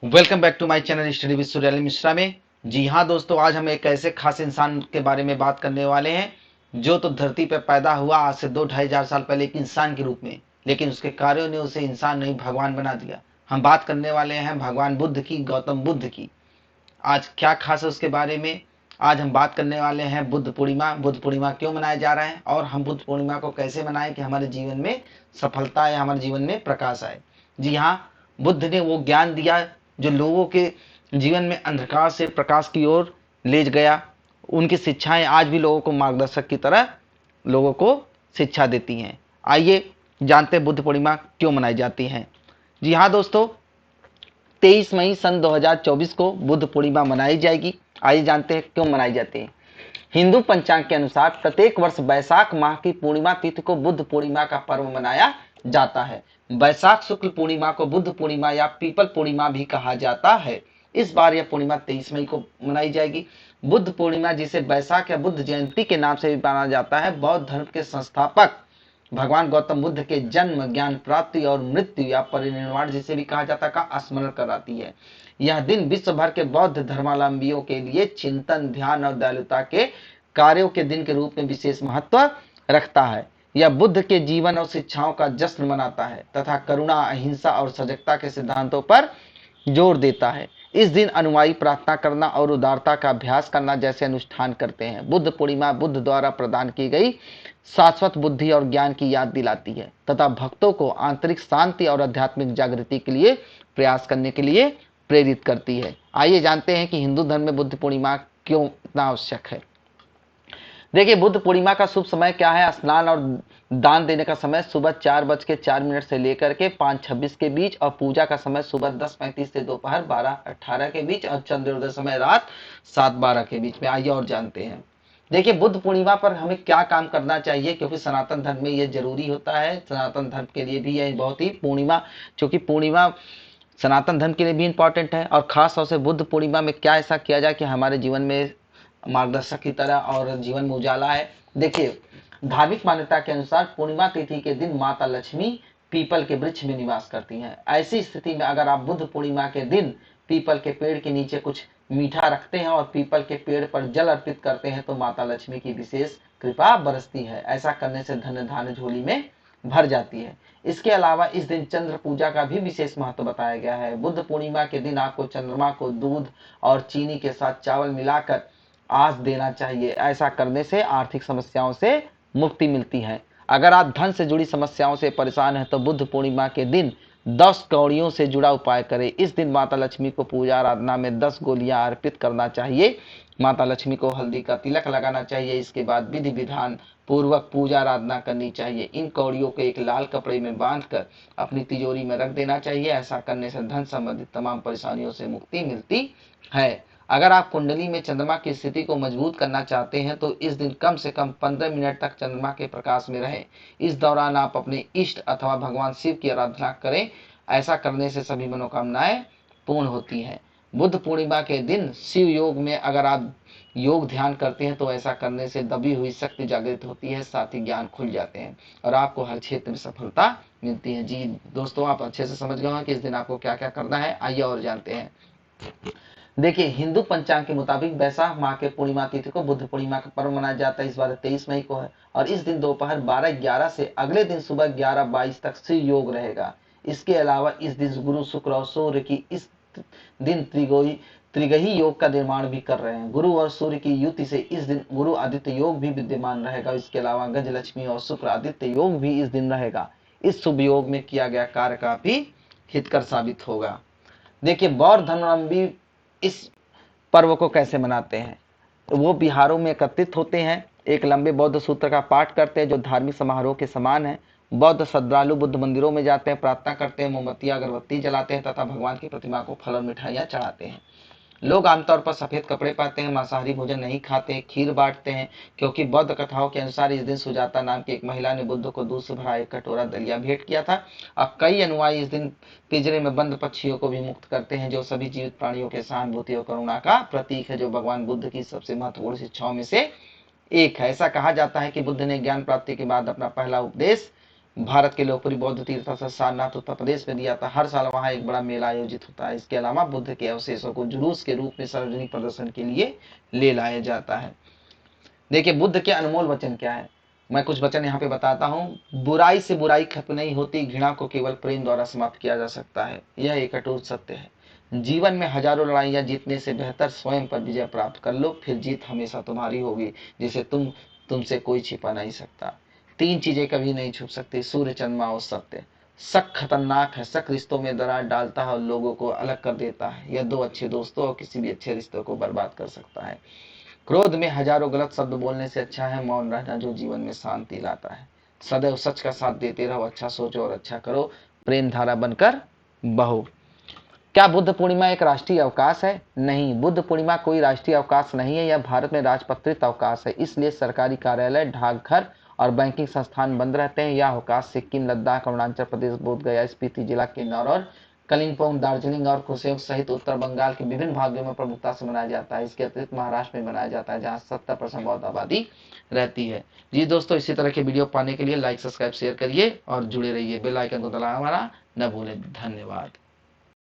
Welcome back to my channel study with Suryali Mishra में। जी हाँ दोस्तों, आज हम एक ऐसे खास इंसान के बारे में बात करने वाले हैं जो तो धरती पर पैदा हुआ आज से 2-2.5 हजार साल पहले एक इंसान के रूप में, लेकिन उसके कार्यों ने उसे इंसान नहीं भगवान बना दिया। हम बात करने वाले हैं भगवान बुद्ध की, गौतम बुद्ध की। आज क्या खास है उसके बारे में आज हम बात करने वाले हैं। बुद्ध पूर्णिमा, बुद्ध पूर्णिमा क्यों मनाया जा रहा है और हम बुद्ध पूर्णिमा को कैसे मनाएं कि हमारे जीवन में सफलता आए, हमारे जीवन में प्रकाश आए। जी हाँ, बुद्ध ने वो ज्ञान दिया जो लोगों के जीवन में अंधकार से प्रकाश की ओर ले गया। उनकी शिक्षाएं आज भी लोगों को मार्गदर्शक की तरह लोगों को शिक्षा देती हैं। आइए जानते हैं बुद्ध पूर्णिमा क्यों मनाई जाती है। जी हाँ दोस्तों, 23 मई सन 2024 को बुद्ध पूर्णिमा मनाई जाएगी। आइए जानते हैं क्यों मनाई जाती है। हिंदू पंचांग के अनुसार प्रत्येक वर्ष वैशाख माह की पूर्णिमा तिथि को बुद्ध पूर्णिमा का पर्व मनाया जाता है। वैशाख शुक्ल पूर्णिमा को बुद्ध पूर्णिमा या पीपल पूर्णिमा भी कहा जाता है। इस बार यह पूर्णिमा 23 मई को मनाई जाएगी। बुद्ध पूर्णिमा, जिसे वैशाख या बुद्ध जयंती के नाम से भी जाना जाता है, बौद्ध धर्म के संस्थापक भगवान गौतम बुद्ध के जन्म, ज्ञान प्राप्ति और मृत्यु या परिनिर्वाण जिसे भी कहा जाता है का स्मरण कराती है। यह दिन विश्व भर के बौद्ध धर्मावलंबियों के लिए चिंतन, ध्यान और दयालुता के कार्यों के दिन के रूप में विशेष महत्व रखता है। यह बुद्ध के जीवन और शिक्षाओं का जश्न मनाता है तथा करुणा, अहिंसा और सजगता के सिद्धांतों पर जोर देता है। इस दिन अनुयायी प्रार्थना करना और उदारता का अभ्यास करना जैसे अनुष्ठान करते हैं। बुद्ध पूर्णिमा बुद्ध द्वारा प्रदान की गई शाश्वत बुद्धि और ज्ञान की याद दिलाती है तथा भक्तों को आंतरिक शांति और आध्यात्मिक जागृति के लिए प्रयास करने के लिए प्रेरित करती है। आइए जानते हैं कि हिंदू धर्म में बुद्ध पूर्णिमा क्यों इतना आवश्यक है। देखिए, बुद्ध पूर्णिमा का शुभ समय क्या है। स्नान और दान देने का समय सुबह 4:04 से लेकर के 5:26 के बीच, और पूजा का समय सुबह 10:35 से दोपहर 12:18 के बीच, और चंद्रोदय समय रात 7:12 के बीच में। आइए और जानते हैं। देखिए, बुद्ध पूर्णिमा पर हमें क्या काम करना चाहिए, क्योंकि सनातन धर्म में ये जरूरी होता है। सनातन धर्म के लिए भी यह बहुत ही पूर्णिमा, क्योंकि पूर्णिमा सनातन धर्म के लिए भी इंपॉर्टेंट है। और खास तौर से बुद्ध पूर्णिमा में क्या ऐसा किया जाए कि हमारे जीवन में मार्गदर्शक की तरह और जीवन में उजाला है। देखिए, धार्मिक मान्यता के अनुसार पूर्णिमा तिथि के दिन माता लक्ष्मी पीपल के वृक्ष में निवास करती हैं। ऐसी स्थिति में अगर आप बुद्ध पूर्णिमा के दिन पीपल के पेड़ के नीचे कुछ मीठा रखते हैं और पीपल के पेड़ पर जल अर्पित करते हैं तो माता लक्ष्मी की विशेष कृपा बरसती है। ऐसा करने से धन धान्य झोली में भर जाती है। इसके अलावा इस दिन चंद्र पूजा का भी विशेष महत्व बताया गया है। बुद्ध पूर्णिमा के दिन आपको चंद्रमा को दूध और चीनी के साथ चावल मिलाकर आज देना चाहिए। ऐसा करने से आर्थिक समस्याओं से मुक्ति मिलती है। अगर आप धन से जुड़ी समस्याओं से परेशान हैं तो बुद्ध पूर्णिमा के दिन 10 कौड़ियों से जुड़ा उपाय करें। इस दिन माता लक्ष्मी को पूजा आराधना में 10 गोलियां अर्पित करना चाहिए। माता लक्ष्मी को हल्दी का तिलक लगाना चाहिए। इसके बाद विधि विधान पूर्वक पूजा आराधना करनी चाहिए। इन कौड़ियों को एक लाल कपड़े में बांधकर अपनी तिजोरी में रख देना चाहिए। ऐसा करने से धन संबंधित तमाम परेशानियों से मुक्ति मिलती है। अगर आप कुंडली में चंद्रमा की स्थिति को मजबूत करना चाहते हैं तो इस दिन कम से कम 15 मिनट तक चंद्रमा के प्रकाश में रहें। इस दौरान आप अपने इष्ट अथवा भगवान शिव की आराधना करें। ऐसा करने से सभी मनोकामनाएं पूर्ण होती हैं। बुद्ध पूर्णिमा के दिन शिव योग में अगर आप योग ध्यान करते हैं तो ऐसा करने से दबी हुई शक्ति जागृत होती है, साथ ही ज्ञान खुल जाते हैं और आपको हर क्षेत्र में सफलता मिलती है। जी दोस्तों, आप अच्छे से समझ गए हैं कि इस दिन आपको क्या क्या करना है। आइए और जानते हैं। देखिए, हिंदू पंचांग के मुताबिक वैशाख माह के पूर्णिमा तिथि को बुद्ध पूर्णिमा का पर्व मनाया जाता है। इस बार 23 मई को है और इस दिन दोपहर 12:11 से अगले दिन सुबह 11:22 तक शिव योग रहेगा। इसके अलावा इस दिन गुरु, शुक्र और सूर्य की इस दिन त्रिगही योग का निर्माण भी कर रहे हैं। गुरु और सूर्य की युति से इस दिन गुरु आदित्य योग भी विद्यमान रहेगा। इसके अलावा गज लक्ष्मी और शुक्र आदित्य योग भी इस दिन रहेगा। इस शुभ योग में किया गया कार्य काफी हितकर साबित होगा। देखिए, बौद्ध धर्मावलंबी इस पर्व को कैसे मनाते हैं। वो बिहारों में एकत्रित होते हैं, एक लंबे बौद्ध सूत्र का पाठ करते हैं जो धार्मिक समारोह के समान है। बौद्ध श्रद्धालु बुद्ध मंदिरों में जाते हैं, प्रार्थना करते हैं, मोमबत्तियां अगरबत्ती जलाते हैं तथा भगवान की प्रतिमा को फल और मिठाइयां चढ़ाते हैं। लोग आमतौर पर सफेद कपड़े पहनते हैं, मांसाहारी भोजन नहीं खाते, खीर बांटते हैं, क्योंकि बौद्ध कथाओं के अनुसार इस दिन सुजाता नाम की एक महिला ने बुद्ध को दूध से भरा एक कटोरा दलिया भेंट किया था। अब कई अनुयायी इस दिन पिंजरे में बंद पक्षियों को भी मुक्त करते हैं, जो सभी जीवित प्राणियों के सहानुभूति और करुणा का प्रतीक है, जो भगवान बुद्ध की सबसे महत्वपूर्ण शिक्षाओं में से एक है। ऐसा कहा जाता है कि बुद्ध ने ज्ञान प्राप्ति के बाद अपना पहला उपदेश भारत के लोकप्रिय बौद्ध तीर्थ स्थल सारनाथ उत्तर प्रदेश में दिया था। हर साल वहां एक बड़ा मेला आयोजित होता है। इसके अलावा बुद्ध के अवशेषों को जुलूस के रूप में सार्वजनिक प्रदर्शन के लिए ले लाया जाता है। देखिए बुद्ध के अनमोल वचन क्या है, मैं कुछ वचन यहाँ पे बताता हूँ। बुराई से बुराई खत्म नहीं होती, घृणा को केवल प्रेम द्वारा समाप्त किया जा सकता है। यह एक अटूट सत्य है। जीवन में हजारों लड़ाइयाँ जीतने से बेहतर स्वयं पर विजय प्राप्त कर लो, फिर जीत हमेशा तुम्हारी होगी, जिसे तुमसे कोई छिपा नहीं सकता। तीन चीजें कभी नहीं छुप सकती, सूर्य, चंद्रमा और सत्य। शक खतरनाक है, शक रिश्तों में दरार डालता है और लोगों को अलग कर देता है। यह दो अच्छे दोस्तों और किसी भी अच्छे रिश्तों को बर्बाद कर सकता है। क्रोध में हजारों गलत शब्द बोलने से अच्छा है मौन रहना, जो जीवन में शांति लाता है। सदैव सच का साथ देते रहो, अच्छा सोचो और अच्छा करो, प्रेम धारा बनकर बहो। क्या बुद्ध पूर्णिमा एक राष्ट्रीय अवकाश है? नहीं, बुद्ध पूर्णिमा कोई राष्ट्रीय अवकाश नहीं है। यह भारत में राजपत्रित अवकाश है। इसलिए सरकारी कार्यालय, डाकघर और बैंकिंग संस्थान बंद रहते हैं। यह अवकाश सिक्किम, लद्दाख, अरुणाचल प्रदेश, बोधगया, स्पीति जिला, किन्नौर और कलिम्पोंग, दार्जिलिंग और कुर्सेओं सहित उत्तर बंगाल के विभिन्न भागों में प्रमुखता से मनाया जाता है। इसके अतिरिक्त महाराष्ट्र में मनाया जाता है, जहां 70% बौद्ध आबादी रहती है। जी दोस्तों, इसी तरह के वीडियो पाने के लिए लाइक, सब्सक्राइब, शेयर करिए और जुड़े रहिए। बेल आइकन को दबाना न भूलें। धन्यवाद।